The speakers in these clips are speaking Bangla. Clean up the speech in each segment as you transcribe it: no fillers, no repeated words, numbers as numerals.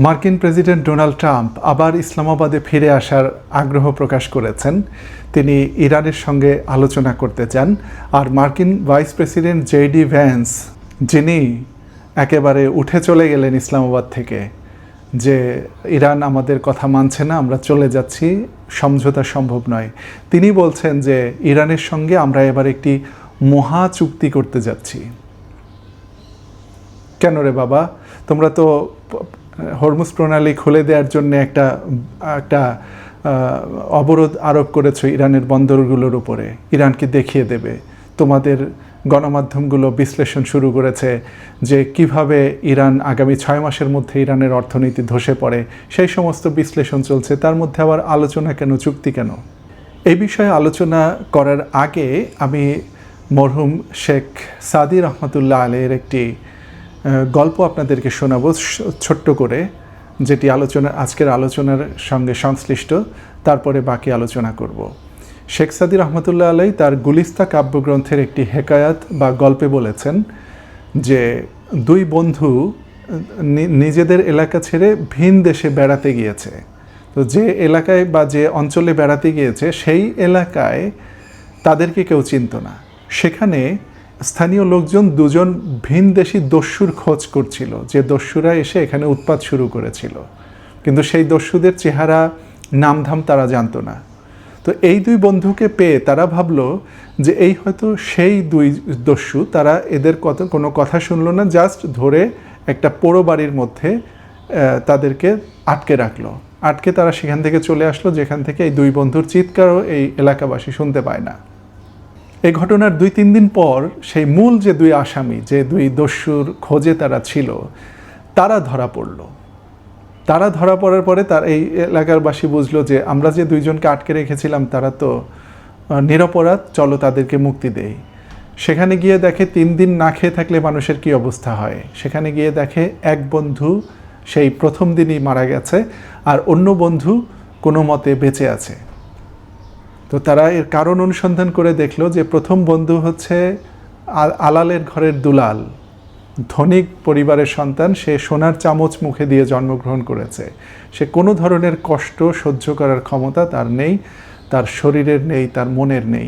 মার্কিন প্রেসিডেন্ট ডোনাল্ড ট্রাম্প আবার ইসলামাবাদে ফিরে আসার আগ্রহ প্রকাশ করেছেন। তিনি ইরানের সঙ্গে আলোচনা করতে চান। আর মার্কিন ভাইস প্রেসিডেন্ট জেডি ভ্যান্স, যিনি একেবারে উঠে চলে গেলেন ইসলামাবাদ থেকে, যে ইরান আমাদের কথা মানছে না, আমরা চলে যাচ্ছি, সমঝোতা সম্ভব নয়, তিনি বলছেন যে ইরানের সঙ্গে আমরা এবার একটি মহা চুক্তি করতে যাচ্ছি। কেন রে বাবা, তোমরা তো হরমুজ প্রণালী খুলে দেওয়ার জন্য একটা অবরোধ আরোপ করেছো ইরানের বন্দরগুলোর উপরে, ইরানকে দেখিয়ে দেবে। তোমাদের গণমাধ্যমগুলো বিশ্লেষণ শুরু করেছে যে কিভাবে ইরান আগামী 6 মাসের মধ্যে ইরানের অর্থনীতি ধসে পড়ে, সেই সমস্ত বিশ্লেষণ চলছে। তার মধ্যে আবার আলোচনা কেন, চুক্তি কেন? এই বিষয়ে আলোচনা করার আগে আমি মরহুম শেখ সাদি রহমতুল্লাহ আলাইহির একটি গল্প আপনাদেরকে শোনাবো ছোট্ট করে, যেটি আজকের আলোচনার সঙ্গে সংশ্লিষ্ট। তারপরে বাকি আলোচনা করব। শেখ সাদি রহমতুল্লাহ আলাইহি তার গুলিস্তা কাব্যগ্রন্থের একটি হেকায়াত বা গল্পে বলেছেন যে দুই বন্ধু নিজেদের এলাকা ছেড়ে ভিন দেশে বেড়াতে গিয়েছে। তো যে এলাকায় বা যে অঞ্চলে বেড়াতে গিয়েছে সেই এলাকায় তাদেরকে কেউ চিনত না। সেখানে স্থানীয় লোকজন দুজন ভিনদেশী দস্যুর খোঁজ করছিল, যে দস্যুরা এসে এখানে উৎপাত শুরু করেছিল, কিন্তু সেই দস্যুদের চেহারা নামধাম তারা জানতো না। তো এই দুই বন্ধুকে পেয়ে তারা ভাবলো যে এই হয়তো সেই দুই দস্যু। তারা এদের কোনো কথা শুনলো না, জাস্ট ধরে একটা পোড়ো বাড়ির মধ্যে তাদেরকে আটকে রাখলো। আটকে তারা সেখান থেকে চলে আসলো, যেখান থেকে এই দুই বন্ধুর চিৎকারও এই এলাকাবাসী শুনতে পায় না। এই ঘটনার 2-3 দিন পর সেই মূল যে দুই আসামি, যে দুই দস্যুর খোঁজে তারা ছিল, তারা ধরা পড়ল। তারা ধরা পড়ার পরে তার এই এলাকারবাসী বুঝলো যে আমরা যে দুইজনকে আটকে রেখেছিলাম তারা তো নিরপরাধ, চলো তাদেরকে মুক্তি দেই। সেখানে গিয়ে দেখে 3 দিন না খেয়ে থাকলে মানুষের কি অবস্থা হয়। সেখানে গিয়ে দেখে এক বন্ধু সেই প্রথম দিনই মারা গেছে, আর অন্য বন্ধু কোনো মতে বেঁচে আছে। তো তারা এর কারণ অনুসন্ধান করে দেখলো যে প্রথম বন্ধু হচ্ছে আলালের ঘরের দুলাল, ধনিক পরিবারের সন্তান। সে সোনার চামচ মুখে দিয়ে জন্মগ্রহণ করেছে। সে কোনো ধরনের কষ্ট সহ্য করার ক্ষমতা তার নেই, তার শরীরের নেই, তার মনের নেই।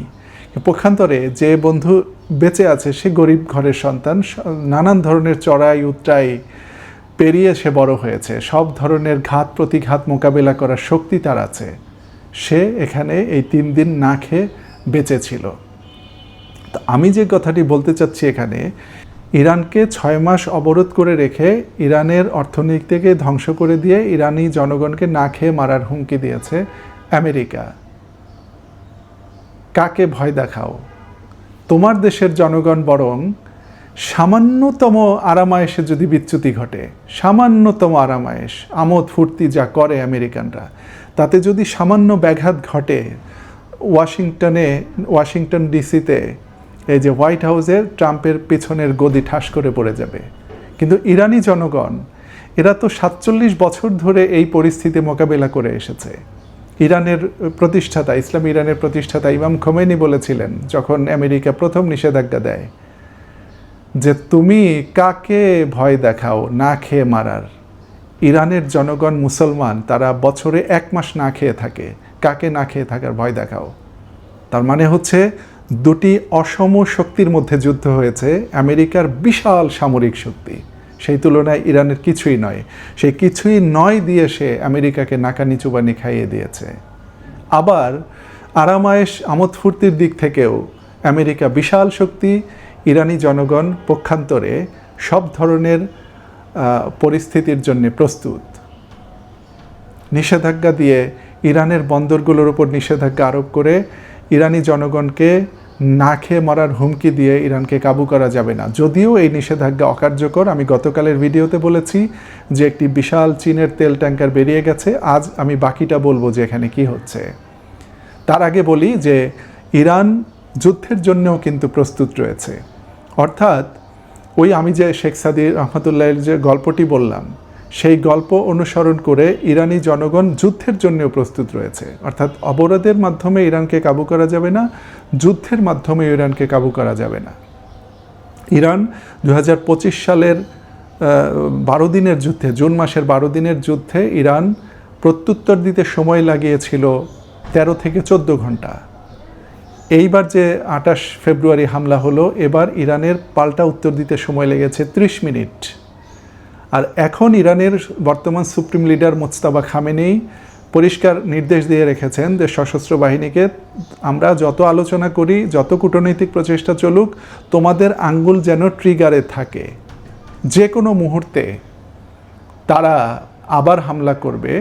পক্ষান্তরে যে বন্ধু বেঁচে আছে সে গরিব ঘরের সন্তান, নানান ধরনের চড়াই উতরাই পেরিয়ে সে বড় হয়েছে, সব ধরনের ঘাত প্রতিঘাত মোকাবেলা করার শক্তি তার আছে। সে এখানে এই 3 দিন না খেয়ে বেঁচে ছিল। তো আমি যে কথাটি বলতে চাচ্ছি, এখানে ইরানকে 6 মাস অবরোধ করে রেখে ইরানের অর্থনীতিকে ধ্বংস করে দিয়ে ইরানি জনগণকে না খেয়ে মারার হুমকি দিয়েছে আমেরিকা। কাকে ভয় দেখাও? তোমার দেশের জনগণ বরং সামান্যতম আরামায়েশে যদি বিচ্যুতি ঘটে, সামান্যতম আরামায়েশ, আমোদ ফুর্তি যা করে আমেরিকানরা, তাতে যদি সামান্য ব্যাঘাত ঘটে, ওয়াশিংটন ডিসিতে এই যে হোয়াইট হাউসের ট্রাম্পের পিছনের গদি ঠাস করে পড়ে যাবে। কিন্তু ইরানি জনগণ, এরা তো 47 বছর ধরে এই পরিস্থিতি মোকাবেলা করে এসেছে। ইরানের প্রতিষ্ঠাতা, ইসলামী ইরানের প্রতিষ্ঠাতা ইমাম খোমেনি বলেছিলেন, যখন আমেরিকা প্রথম নিষেধাজ্ঞা দেয়, যে তুমি কাকে ভয় দেখাও না খেয়ে মারার? ইরানের জনগণ মুসলমান, তারা বছরে 1 মাস না খেয়ে থাকে, কাকে না খেয়ে থাকার ভয় দেখাও? তার মানে হচ্ছে দুটি অসম শক্তির মধ্যে যুদ্ধ হয়েছে। আমেরিকার বিশাল সামরিক শক্তি, সেই তুলনায় ইরানের কিছুই নয়। সেই কিছুই নয় দিয়ে সে আমেরিকাকে নাকানি চুবানি খাইয়ে দিয়েছে। আবার আরামায়েশ আমোদ ফুর্তির দিক থেকেও আমেরিকা বিশাল শক্তি, ইরানি জনগণ পক্ষান্তরে সব ধরনের পরিস্থিতির জন্য প্রস্তুত। নিষেধাজ্ঞা দিয়ে, ইরানের বন্দরগুলোর উপর নিষেধাজ্ঞা আরোপ করে ইরানি জনগণকে না খেয়ে মারার হুমকি দিয়ে ইরানকে কাবু করা যাবে না। যদিও এই নিষেধাজ্ঞা অকার্যকর। আমি গতকালের ভিডিওতে বলেছি যে একটি বিশাল চীনের তেল ট্যাঙ্কার বেরিয়ে গেছে। আজ আমি বাকিটা বলবো যে এখানে কি হচ্ছে। তার আগে বলি যে ইরান যুদ্ধের জন্যও কিন্তু প্রস্তুত রয়েছে। অর্থাৎ ওই আমি যে শেখ সাদি রহমতুল্লাহের যে গল্পটি বললাম, সেই গল্প অনুসরণ করে ইরানি জনগণ যুদ্ধের জন্যও প্রস্তুত রয়েছে। অর্থাৎ অবরোধের মাধ্যমে ইরানকে কাবু করা যাবে না, যুদ্ধের মাধ্যমে ইরানকে কাবু করা যাবে না। ইরান 2025 সালের 12 দিনের যুদ্ধে, জুন মাসের 12 দিনের যুদ্ধে ইরান প্রত্যুত্তর দিতে সময় লাগিয়েছিল 13 থেকে 14 ঘন্টা। এইবার যে 28 ফেব্রুয়ারি হামলা হলো, এবার ইরানের পাল্টা উত্তর দিতে সময় লেগেছে 30 মিনিট। আর এখন ইরানের বর্তমান সুপ্রিম লিডার মোজতাবা খামেনেই পরিষ্কার নির্দেশ দিয়ে রেখেছেন যে সশস্ত্র বাহিনীকে, আমরা যত আলোচনা করি, যত কূটনৈতিক প্রচেষ্টা চলুক, তোমাদের আঙ্গুল যেন ট্রিগারে থাকে। যে কোনো মুহূর্তে তারা আবার হামলা করবে,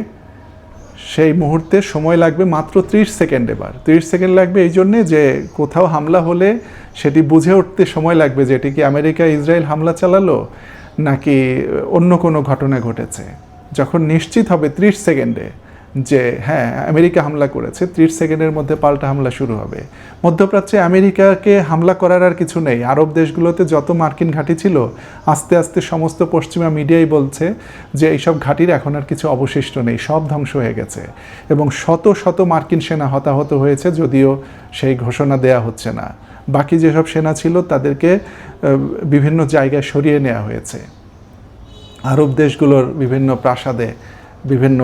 সেই মুহূর্তে সময় লাগবে মাত্র 30 সেকেন্ড। এবার 30 সেকেন্ড লাগবে এই জন্যে যে কোথাও হামলা হলে সেটি বুঝে উঠতে সময় লাগবে যে এটি কি আমেরিকা ইসরায়েল হামলা চালালো নাকি অন্য কোনো ঘটনা ঘটেছে। যখন নিশ্চিত হবে 30 সেকেন্ডে যে হ্যাঁ আমেরিকা হামলা করেছে, 30 সেকেন্ডের মধ্যে পাল্টা হামলা শুরু হবে। মধ্যপ্রাচ্যে আমেরিকাকে হামলা করার আর কিছু নেই। আরব দেশগুলোতে যত মার্কিন ঘাঁটি ছিল, আস্তে আস্তে সমস্ত পশ্চিমা মিডিয়াই বলছে যে এইসব ঘাঁটির এখন আর কিছু অবশিষ্ট নেই, সব ধ্বংস হয়ে গেছে। এবং শত শত মার্কিন সেনা হতাহত হয়েছে, যদিও সেই ঘোষণা দেয়া হচ্ছে না। বাকি যেসব সেনা ছিল তাদেরকে বিভিন্ন জায়গায় সরিয়ে নেওয়া হয়েছে। আরব দেশগুলোর বিভিন্ন প্রাসাদে, বিভিন্ন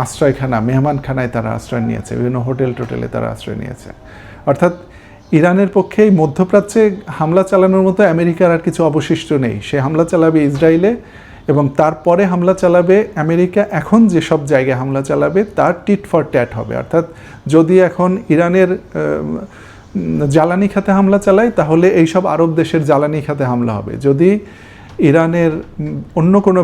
আশ্রয়খানা, মেহমানখানায় তারা আশ্রয় নিয়েছে, বিভিন্ন হোটেল টোটেলে তারা আশ্রয় নিয়েছে। অর্থাৎ ইরানের পক্ষে এই মধ্যপ্রাচ্যে হামলা চালানোর মতো আমেরিকার আর কিছু অবশিষ্ট নেই। সে হামলা চালাবে ইসরায়েলে এবং তারপরে হামলা চালাবে আমেরিকা। এখন যেসব জায়গায় হামলা চালাবে তার টিট ফর ট্যাট হবে। অর্থাৎ যদি এখন ইরানের জ্বালানি খাতে হামলা চালায়, তাহলে এইসব আরব দেশের জ্বালানি খাতে হামলা হবে। যদি ইরানের অন্য কোনো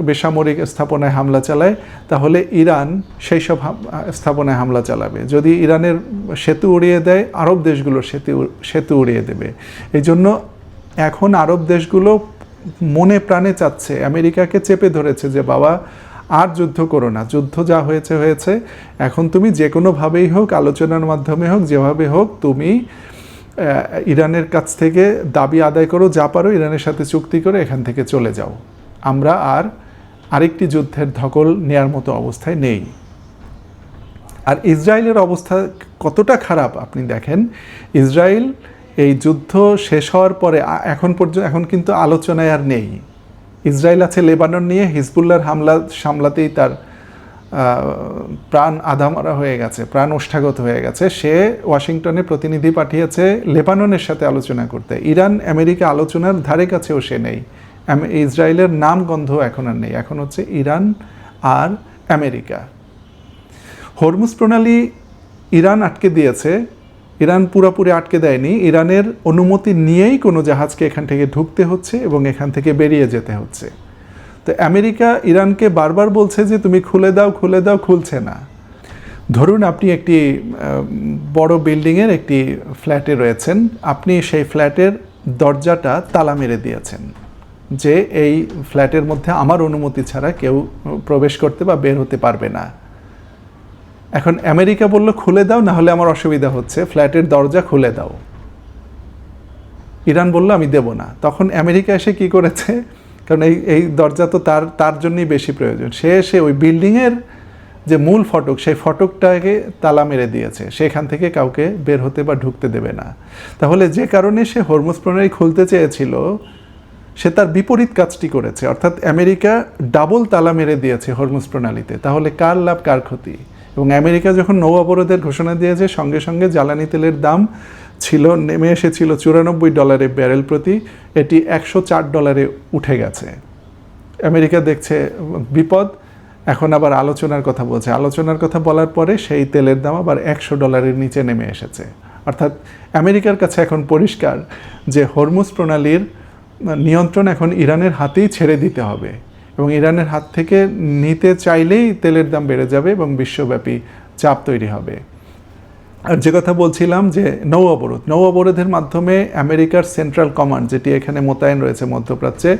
বেসামরিক স্থাপনায় হামলা চালায়, তাহলে ইরান সেই সব স্থাপনায় হামলা চালাবে। যদি ইরানের সেতু উড়িয়ে দেয়, আরব দেশগুলোর সেতু উড়িয়ে দেবে। এই জন্য এখন আরব দেশগুলো মনে প্রাণে চাচ্ছে, আমেরিকাকে চেপে ধরেছে যে বাবা আর যুদ্ধ করো না, যুদ্ধ যা হয়েছে হয়েছে, এখন তুমি যে কোনোভাবেই হোক, আলোচনার মাধ্যমে হোক, যেভাবে হোক, তুমি ইরানের কাছ থেকে দাবি আদায় করো, যা পারো ইরানের সাথে চুক্তি করে এখান থেকে চলে যাও। আমরা আর আরেকটি যুদ্ধের ধকল নেয়ার মতো অবস্থায় নেই। আর ইসরায়েলের অবস্থা কতটা খারাপ আপনি দেখেন। ইসরায়েল এই যুদ্ধ শেষ হওয়ার পরে এখন কিন্তু আলোচনায় আর নেই। ইসরায়েল আছে লেবানন নিয়ে, হিজবুল্লাহর হামলা সামলাতেই তার প্রাণ আধামরা হয়ে গেছে, প্রাণ ওষ্ঠাগত হয়ে গেছে। সে ওয়াশিংটনে প্রতিনিধি পাঠিয়েছে লেবাননের সাথে আলোচনা করতে। ইরান আমেরিকা আলোচনার ধারে কাছেও সে নেই। ইসরায়েলের নাম গন্ধ এখন আর নেই। এখন হচ্ছে ইরান আর আমেরিকা। হরমুজ প্রণালী ইরান আটকে দিয়েছে। ইরান পুরোপুরি আটকে দেয়নি। ইরানের অনুমতি নিয়েই কোনো জাহাজকে এখান থেকে ঢুকতে হচ্ছে এবং এখান থেকে বেরিয়ে যেতে হচ্ছে। তো আমেরিকা ইরানকে বারবার বলছে যে তুমি খুলে দাও, খুলে দাও, খুলছে না। ধরুন আপনি একটি বড় বিল্ডিংয়ের একটি ফ্ল্যাটে রয়েছেন, আপনি সেই ফ্ল্যাটের দরজাটা তালা মেরে দিয়েছেন যে এই ফ্ল্যাটের মধ্যে আমার অনুমতি ছাড়া কেউ প্রবেশ করতে বা বের হতে পারবে না। এখন আমেরিকা বলল খুলে দাও, না হলে আমার অসুবিধা হচ্ছে, ফ্ল্যাটের দরজা খুলে দাও। ইরান বলল আমি দেব না। তখন আমেরিকা এসে কি করেছে, কারণ এই দরজা তো তার জন্যই বেশি প্রয়োজন, সে এসে ওই বিল্ডিংয়ের যে মূল ফটক, সেই ফটকটাকে তালা মেরে দিয়েছে। সেখান থেকে কাউকে বের হতে বা ঢুকতে দেবে না। তাহলে যে কারণে সে হরমুজ প্রণালী খুলতে চেয়েছিল, সে তার বিপরীত কাজটি করেছে। অর্থাৎ আমেরিকা ডাবল তালা মেরে দিয়েছে হরমুজ প্রণালীতে। তাহলে কার লাভ কার ক্ষতি? এবং আমেরিকা যখন নৌ অবরোধের ঘোষণা দিয়েছে, সঙ্গে সঙ্গে জ্বালানি তেলের দাম নেমে এসেছিল $94 ব্যারেল প্রতি, এটি $104 উঠে গেছে। আমেরিকা দেখছে বিপদ, এখন আবার আলোচনার কথা বলছে। আলোচনার কথা বলার পরে সেই তেলের দাম আবার $100 নিচে নেমে এসেছে। অর্থাৎ আমেরিকার কাছে এখন পরিষ্কার যে হরমুজ প্রণালীর নিয়ন্ত্রণ এখন ইরানের হাতেই ছেড়ে দিতে হবে, এবং ইরানের হাত থেকে নিতে চাইলেই তেলের দাম বেড়ে যাবে এবং বিশ্বব্যাপী চাপ তৈরি হবে। আর যে কথা বলছিলাম যে নৌ অবরোধের মাধ্যমে আমেরিকার সেন্ট্রাল কমান্ড, যেটি এখানে মোতায়েন রয়েছে মধ্যপ্রাচ্যে,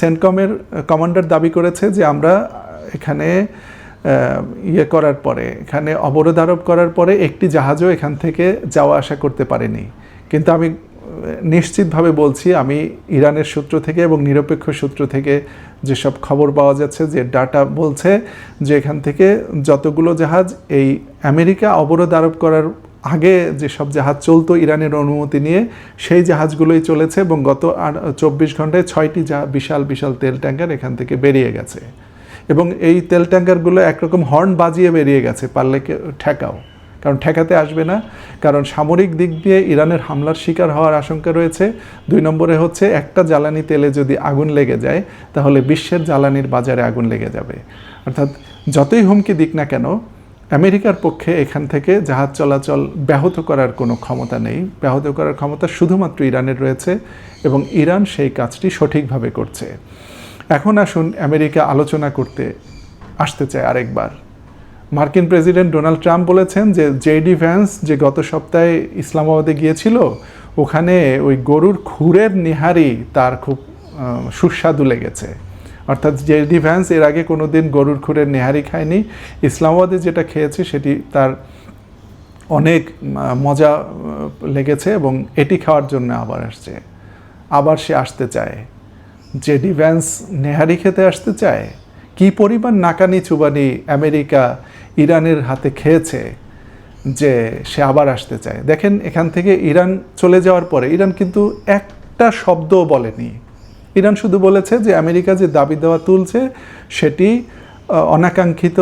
সেন্টকমের কমান্ডার দাবি করেছে যে আমরা এখানে করার পরে, এখানে অবরোধ আরোপ করার পরে একটি জাহাজও এখান থেকে যাওয়া আসা করতে পারেনি। কিন্তু আমি নিশ্চিতভাবে বলছি, আমি ইরানের সূত্র থেকে এবং নিরপেক্ষ সূত্র থেকে যেসব খবর পাওয়া যাচ্ছে, যে ডাটা বলছে যে এখান থেকে যতগুলো জাহাজ এই আমেরিকা অবরোধ আরোপ করার আগে যেসব জাহাজ চলতো ইরানের অনুমতি নিয়ে, সেই জাহাজগুলোই চলেছে এবং গত 24 ঘন্টায় 6টি বিশাল বিশাল তেল ট্যাঙ্কার এখান থেকে বেরিয়ে গেছে। এবং এই তেল ট্যাঙ্কারগুলো একরকম হর্ন বাজিয়ে বেরিয়ে গেছে, পারলে ঠেকাও, কারণ ঠেকাতে আসবে না, কারণ সামরিক দিক দিয়ে ইরানের হামলার শিকার হওয়ার আশঙ্কা রয়েছে। 2 নম্বরে হচ্ছে একটা জ্বালানি তেলে যদি আগুন লেগে যায় তাহলে বিশ্বের জ্বালানির বাজারে আগুন লেগে যাবে। অর্থাৎ যতই হুমকি দিক না কেন, আমেরিকার পক্ষে এখান থেকে জাহাজ চলাচল ব্যাহত করার কোনো ক্ষমতা নেই। ব্যাহত করার ক্ষমতা শুধুমাত্র ইরানের রয়েছে এবং ইরান সেই কাজটি সঠিকভাবে করছে। এখন আসুন, আমেরিকা আলোচনা করতে আসতে চায় আরেকবার। মার্কিন প্রেসিডেন্ট ডোনাল্ড ট্রাম্প বলেছেন যে জেডি ভ্যান্স যে গত সপ্তাহে ইসলামাবাদে গিয়েছিল, ওখানে ওই গরুর খুরের নেহারি তার খুব সুস্বাদু লেগেছে। অর্থাৎ জেডি ভ্যান্স এর আগে কোনো দিন গরুর খুরের নেহারি খায়নি, ইসলামাবাদে যেটা খেয়েছে সেটি তার অনেক মজা লেগেছে এবং এটি খাওয়ার জন্য আবার সে আসতে চায়। জেডি ভ্যান্স নেহারি খেতে আসতে চায়। কি পরিমাণ নাকানি চুবানি আমেরিকা ইরানের হাতে খেয়েছে যে সে আবার আসতে চায়। দেখেন, এখান থেকে ইরান চলে যাওয়ার পরে ইরান কিন্তু একটা শব্দও বলেনি। ইরান শুধু বলেছে যে আমেরিকা যে দাবি দেওয়া তুলছে সেটি অনাকাঙ্ক্ষিত,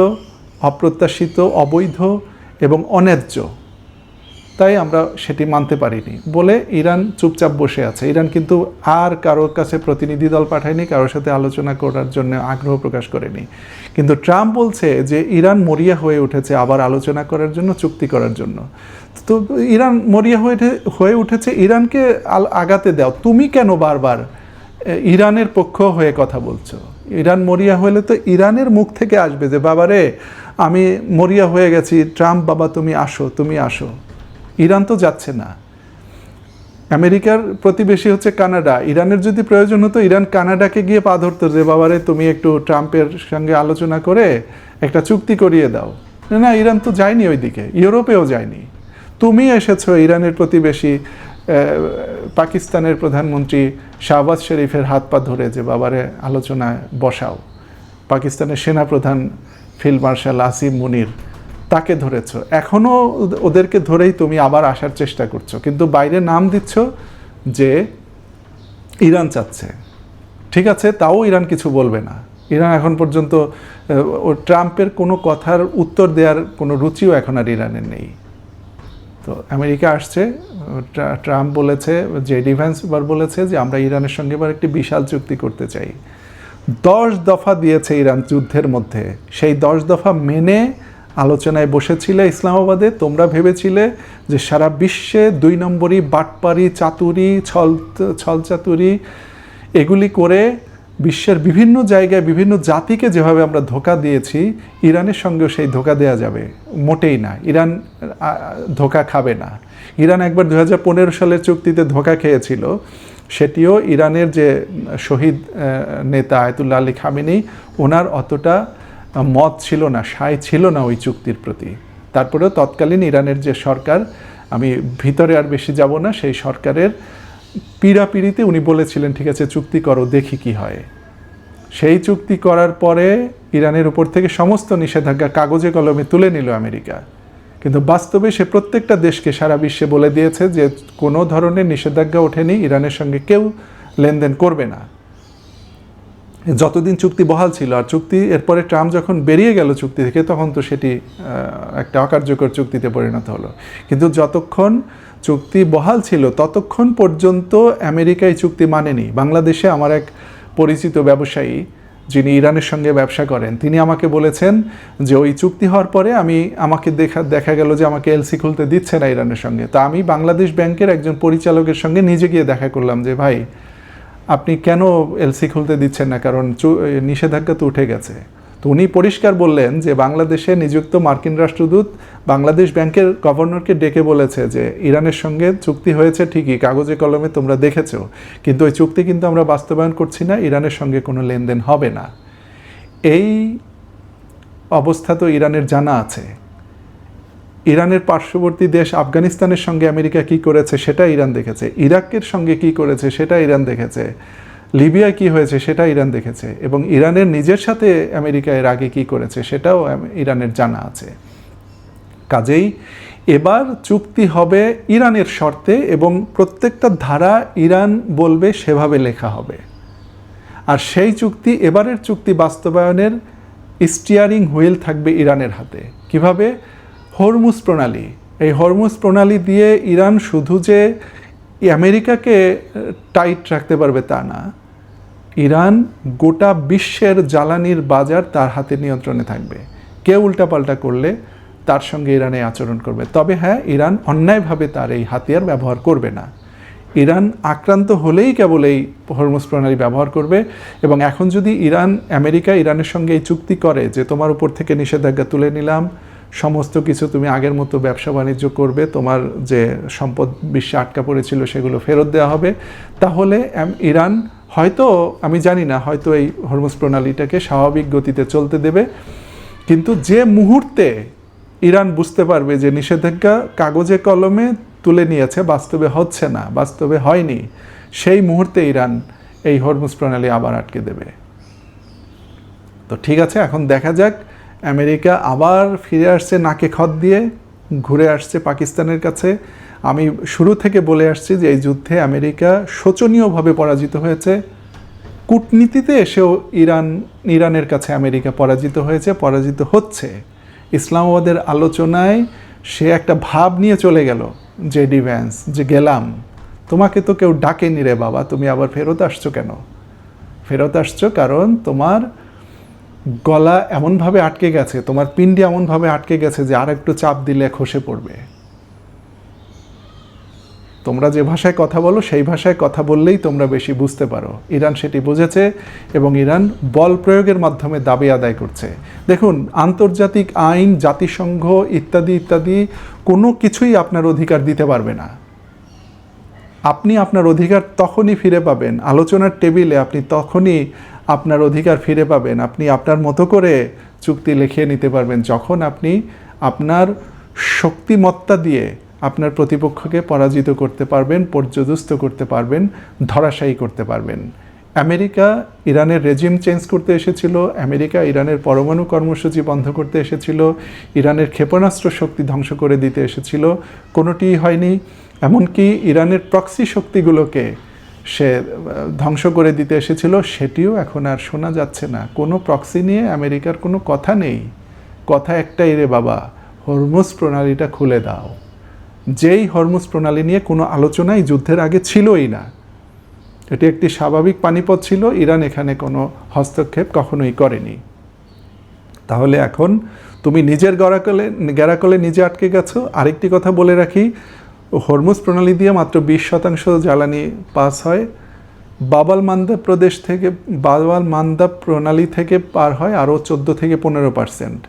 অপ্রত্যাশিত, অবৈধ এবং অন্যায্য, তাই আমরা সেটি মানতে পারিনি বলে ইরান চুপচাপ বসে আছে। ইরান কিন্তু আর কারোর কাছে প্রতিনিধি দল পাঠায়নি, কারোর সাথে আলোচনা করার জন্য আগ্রহ প্রকাশ করেনি। কিন্তু ট্রাম্প বলছে যে ইরান মরিয়া হয়ে উঠেছে আবার আলোচনা করার জন্য, চুক্তি করার জন্য। তো ইরান মরিয়া হয়ে উঠেছে, ইরানকে আগাতে দাও। তুমি কেন বারবার ইরানের পক্ষ হয়ে কথা বলছো? ইরান মরিয়া হলে তো ইরানের মুখ থেকে আসবে যে বাবারে আমি মরিয়া হয়ে গেছি, ট্রাম্প বাবা তুমি আসো, তুমি আসো। ইরান তো যাচ্ছে না। আমেরিকার প্রতিবেশী হচ্ছে কানাডা। ইরানের যদি প্রয়োজন হতো ইরান কানাডাকে গিয়ে পা ধরতো যে বাবারে তুমি একটু ট্রাম্পের সঙ্গে আলোচনা করে একটা চুক্তি করিয়ে দাও। না, ইরান তো যায়নি ওইদিকে, ইউরোপেও যায়নি। তুমি এসেছো ইরানের প্রতিবেশী পাকিস্তানের প্রধানমন্ত্রী শাহবাজ শরীফের হাত পা ধরে যে বাবারে আলোচনায় বসাও। পাকিস্তানের সেনাপ্রধান ফিল্ড মার্শাল আসিম মুনির, তাকে ধরেছ। এখনও ওদেরকে ধরেই তুমি আবার আসার চেষ্টা করছো, কিন্তু বাইরে নাম দিচ্ছ যে ইরান চাচ্ছে। ঠিক আছে, তাও ইরান কিছু বলবে না। ইরান এখন পর্যন্ত ট্রাম্পের কোনো কথার উত্তর দেওয়ার কোনো রুচিও এখন আর ইরানের নেই। তো আমেরিকা আসছে, ট্রাম্প বলেছে, জেডি ভ্যান্স এবার বলেছে যে আমরা ইরানের সঙ্গে এবার একটি বিশাল চুক্তি করতে চাই। 10 দফা দিয়েছে ইরান যুদ্ধের মধ্যে। সেই 10 দফা মেনে আলোচনায় বসেছিলে ইসলামাবাদে। তোমরা ভেবেছিলে যে সারা বিশ্বে 2 নম্বরই বাটপারি, চাতুরি, ছলচাতুরি এগুলি করে বিশ্বের বিভিন্ন জায়গায় বিভিন্ন জাতিকে যেভাবে আমরা ধোঁকা দিয়েছি, ইরানের সঙ্গেও সেই ধোঁকা দেওয়া যাবে। মোটেই না, ইরান ধোঁকা খাবে না। ইরান একবার 2015 সালের চুক্তিতে ধোঁকা খেয়েছিল, সেটিও ইরানের যে শহীদ নেতা আয়াতুল্লাহ আলী খামেনি, ওনার অতটা মত ছিল না, সায় ছিল না ওই চুক্তির প্রতি। তারপরেও তৎকালীন ইরানের যে সরকার, আমি ভিতরে আর বেশি যাব না, সেই সরকারের পীড়াপিড়িতে উনি বলেছিলেন ঠিক আছে চুক্তি করো, দেখি কি হয়। সেই চুক্তি করার পরে ইরানের উপর থেকে সমস্ত নিষেধাজ্ঞা কাগজে কলমে তুলে নিল আমেরিকা। কিন্তু বাস্তবে সে প্রত্যেকটা দেশকে সারা বিশ্বে বলে দিয়েছে যে কোনো ধরনের নিষেধাজ্ঞা ওঠেনি, ইরানের সঙ্গে কেউ লেনদেন করবে না যতদিন চুক্তি বহাল ছিল। আর চুক্তি এরপরে ট্রাম্প যখন বেরিয়ে গেল চুক্তি থেকে, তখন তো সেটি একটা অকার্যকর চুক্তিতে পরিণত হলো। কিন্তু যতক্ষণ চুক্তি বহাল ছিল ততক্ষণ পর্যন্ত আমেরিকা এই চুক্তি মানেনি। বাংলাদেশে আমার এক পরিচিত ব্যবসায়ী যিনি ইরানের সঙ্গে ব্যবসা করেন, তিনি আমাকে বলেছেন যে ওই চুক্তি হওয়ার পরে আমাকে দেখা গেল যে আমাকে এলসি খুলতে দিচ্ছে না ইরানের সঙ্গে। তা আমি বাংলাদেশ ব্যাংকের একজন পরিচালকের সঙ্গে নিজে গিয়ে দেখা করলাম যে ভাই আপনি কেন এলসি খুলতে দিচ্ছেন না, কারণ নিষেধাজ্ঞা তো উঠে গেছে। তো উনি পরিষ্কার বললেন যে বাংলাদেশে নিযুক্ত মার্কিন রাষ্ট্রদূত বাংলাদেশ ব্যাংকের গভর্নরকে ডেকে বলেছে যে ইরানের সঙ্গে চুক্তি হয়েছে ঠিকই, কাগজে কলমে তোমরা দেখেছো, কিন্তু ওই চুক্তি কিন্তু আমরা বাস্তবায়ন করছি না, ইরানের সঙ্গে কোনো লেনদেন হবে না। এই অবস্থা তো ইরানের জানা আছে। ইরানের পার্শ্ববর্তী দেশ আফগানিস্তানের সঙ্গে আমেরিকা কি করেছে সেটা ইরান দেখেছে, ইরাকের সঙ্গে কি করেছে সেটা ইরান দেখেছে, লিবিয়ায় কি হয়েছে সেটা ইরান দেখেছে, এবং ইরানের নিজের সাথে আমেরিকা এর আগে কি করেছে সেটাও ইরানের জানা আছে। কাজেই এবার চুক্তি হবে ইরানের শর্তে এবং প্রত্যেকটা ধারা ইরান বলবে সেভাবে লেখা হবে। আর সেই চুক্তি, এবারের চুক্তি বাস্তবায়নের স্টিয়ারিং হুইল থাকবে ইরানের হাতে। কিভাবে? হরমুজ প্রণালী। এই হরমুজ প্রণালী দিয়ে ইরান শুধু যে আমেরিকাকে টাইট রাখতে পারবে তা না, ইরান গোটা বিশ্বের জ্বালানির বাজার তার হাতে নিয়ন্ত্রণে থাকবে। কেউ উল্টাপাল্টা করলে তার সঙ্গে ইরানে আচরণ করবে। তবে হ্যাঁ, ইরান অন্যায়ভাবে তার এই হাতিয়ার ব্যবহার করবে না। ইরান আক্রান্ত হলেই কেবল এই হরমুজ প্রণালী ব্যবহার করবে। এবং এখন যদি আমেরিকা ইরানের সঙ্গে এই চুক্তি করে যে তোমার উপর থেকে নিষেধাজ্ঞা তুলে নিলাম, সমস্ত কিছু তুমি আগের মতো ব্যবসা বাণিজ্য করবে, তোমার যে সম্পদ বিশ্বে আটকা পড়েছিল সেগুলো ফেরত দেওয়া হবে, তাহলে ইরান হয়তো, আমি জানি না, হয়তো এই হরমুজ প্রণালীটাকে স্বাভাবিক গতিতে চলতে দেবে। কিন্তু যে মুহূর্তে ইরান বুঝতে পারবে যে নিষেধাজ্ঞা কাগজে কলমে তুলে নিয়েছে, বাস্তবে হচ্ছে না, বাস্তবে হয়নি, সেই মুহূর্তে ইরান এই হরমুজ প্রণালী আবার আটকে দেবে। তো ঠিক আছে, এখন দেখা যাক। আমেরিকা আবার ফিরে আসছে নাকে খত দিয়ে, ঘুরে আসছে পাকিস্তানের কাছে। আমি শুরু থেকে বলে আসছি যে এই যুদ্ধে আমেরিকা শোচনীয়ভাবে পরাজিত হয়েছে। কূটনীতিতে এসেও ইরানের কাছে আমেরিকা পরাজিত হয়েছে, পরাজিত হচ্ছে। ইসলামাবাদের আলোচনায় সে একটা ভাব নিয়ে চলে গেল জেডি ভ্যান্স, যে গেলাম, তোমাকে তো কেউ ডাকেনি রে বাবা, তুমি আবার ফেরত আসছো কেন? ফেরত আসছো কারণ তোমার গলা এমনভাবে আটকে গেছে, তোমার পিণ্ডি এমনভাবে আটকে গেছে যে আর একটু চাপ দিলে খসে পড়বে। তোমরা যে ভাষায় কথা বলো সেই ভাষায় কথা বললেই তোমরা বেশি বুঝতে পারো। ইরান সেটি বুঝেছে এবং ইরান বল প্রয়োগের মাধ্যমে দাবি আদায় করছে। দেখুন, আন্তর্জাতিক আইন, জাতিসংঘ ইত্যাদি ইত্যাদি কোনো কিছুই আপনার অধিকার দিতে পারবে না। আপনি আপনার অধিকার তখনই ফিরে পাবেন, আলোচনার টেবিলে আপনি তখনই আপনার অধিকার ফিরে পাবেন, আপনি আপনার মতো করে চুক্তি লিখিয়ে নিতে পারবেন, যখন আপনি আপনার শক্তিমত্তা দিয়ে আপনার প্রতিপক্ষকে পরাজিত করতে পারবেন, পর্যদস্ত করতে পারবেন, ধরাশায়ী করতে পারবেন। আমেরিকা ইরানের রেজিম চেঞ্জ করতে এসেছিল, আমেরিকা ইরানের পরমাণু কর্মসূচি বন্ধ করতে এসেছিল, ইরানের ক্ষেপণাস্ত্র শক্তি ধ্বংস করে দিতে এসেছিল, কোনোটিই হয়নি। এমনকি ইরানের প্রক্সি শক্তিগুলোকে সে ধ্বংস করে দিতে এসেছিল, সেটিও এখন আর শোনা যাচ্ছে না। কোনো প্রক্সি নিয়ে আমেরিকার কোনো কথা নেই। কথা একটাই রে বাবা, হরমুজ প্রণালীটা খুলে দাও। যেই হরমুজ প্রণালী নিয়ে কোনো আলোচনাই যুদ্ধের আগে ছিলই না। এটি একটি স্বাভাবিক পানিপথ ছিল, ইরান এখানে কোনো হস্তক্ষেপ কখনোই করেনি। তাহলে এখন তুমি নিজের গেরাকলে নিজে আটকে গেছো। আরেকটি কথা বলে রাখি, হরমুজ প্রণালী দিয়ে মাত্র 20% জ্বালানি পাস হয়। বাব আল মান্দাব প্রণালী থেকে পার হয় আরও 14 থেকে 15%।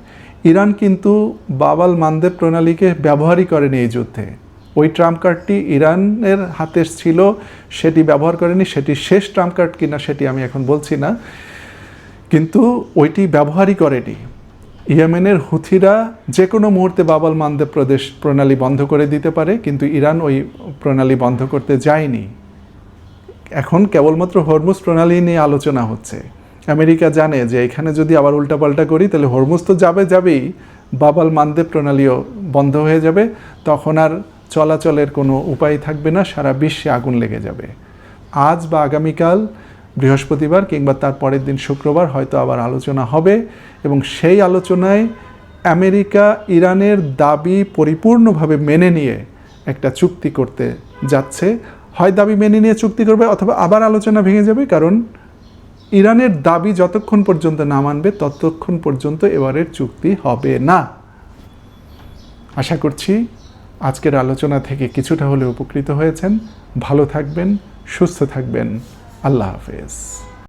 ইরান কিন্তু বাব আল মান্দাব প্রণালীকে ব্যবহারই করেনি এই যুদ্ধে। ওই ট্রাম্প কার্ডটি ইরানের হাতে ছিল, সেটি ব্যবহার করেনি। সেটি শেষ ট্রাম্প কার্ড কিনা সেটি আমি এখন বলছি না, কিন্তু ওইটি ব্যবহারই করেনি। ইয়েমেনের হুথিরা যে কোনো মুহূর্তে বাব আল মান্দাব প্রণালী বন্ধ করে দিতে পারে, কিন্তু ইরান ওই প্রণালী বন্ধ করতে যায়নি। এখন কেবলমাত্র হরমুজ প্রণালী নিয়ে আলোচনা হচ্ছে। আমেরিকা জানে যে এখানে যদি আবার উল্টাপাল্টা করি তাহলে হরমুজ তো যাবেই, বাব আল মান্দাব প্রণালীও বন্ধ হয়ে যাবে, তখন আর চলাচলের কোনো উপায় থাকবে না, সারা বিশ্বে আগুন লেগে যাবে। আজ বা আগামীকাল বৃহস্পতিবার কিংবা তার পরের দিন শুক্রবার হয়তো আবার আলোচনা হবে এবং সেই আলোচনায় আমেরিকা ইরানের দাবি পরিপূর্ণভাবে মেনে নিয়ে একটা চুক্তি করতে যাচ্ছে। হয় দাবি মেনে নিয়ে চুক্তি করবে অথবা আবার আলোচনা ভেঙে যাবে, কারণ ইরানের দাবি যতক্ষণ পর্যন্ত না মানবে ততক্ষণ পর্যন্ত এবারের চুক্তি হবে না। আশা করছি আজকের আলোচনা থেকে কিছুটা হলে উপকৃত হয়েছেন। ভালো থাকবেন, সুস্থ থাকবেন। আল্লাহ হাফেজ।